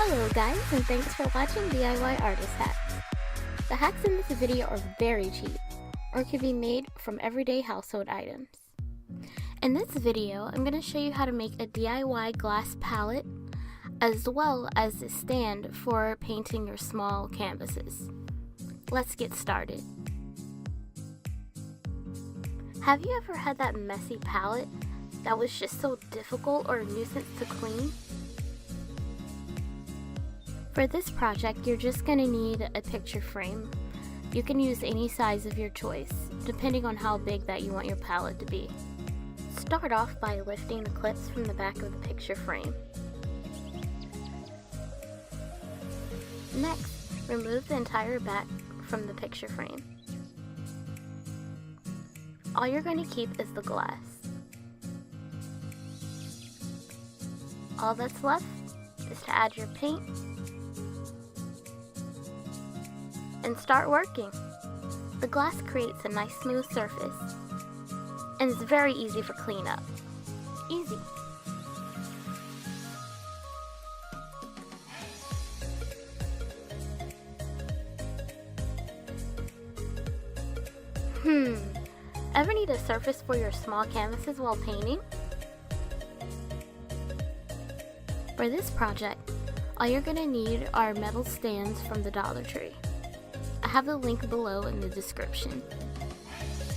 Hello guys, and thanks for watching DIY Artist Hacks. The hacks in this video are very cheap, or can be made from everyday household items. In this video, I'm going to show you how to make a DIY glass palette, as well as a stand for painting your small canvases. Let's get started. Have you ever had that messy palette that was just so difficult or a nuisance to clean? For this project, you're just going to need a picture frame. You can use any size of your choice, depending on how big that you want your palette to be. Start off by lifting the clips from the back of the picture frame. Next, remove the entire back from the picture frame. All you're going to keep is the glass. All that's left is to add your paint and start working. The glass creates a nice smooth surface and it's very easy for cleanup. Easy. Ever need a surface for your small canvases while painting? For this project, all you're going to need are metal stands from the Dollar Tree. I have the link below in the description.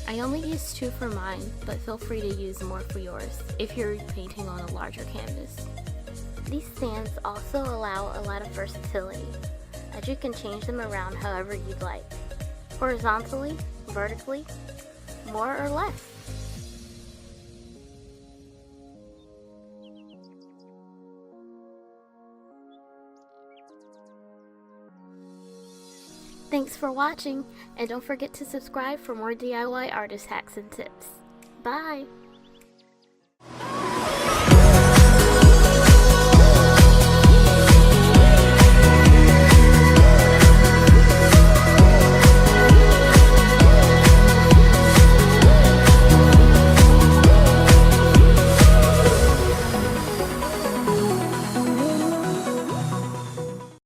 I only used 2 for mine, but feel free to use more for yours if you're painting on a larger canvas. These stands also allow a lot of versatility, as you can change them around however you'd like, horizontally, vertically, more or less. Thanks for watching, and don't forget to subscribe for more DIY artist hacks and tips. Bye!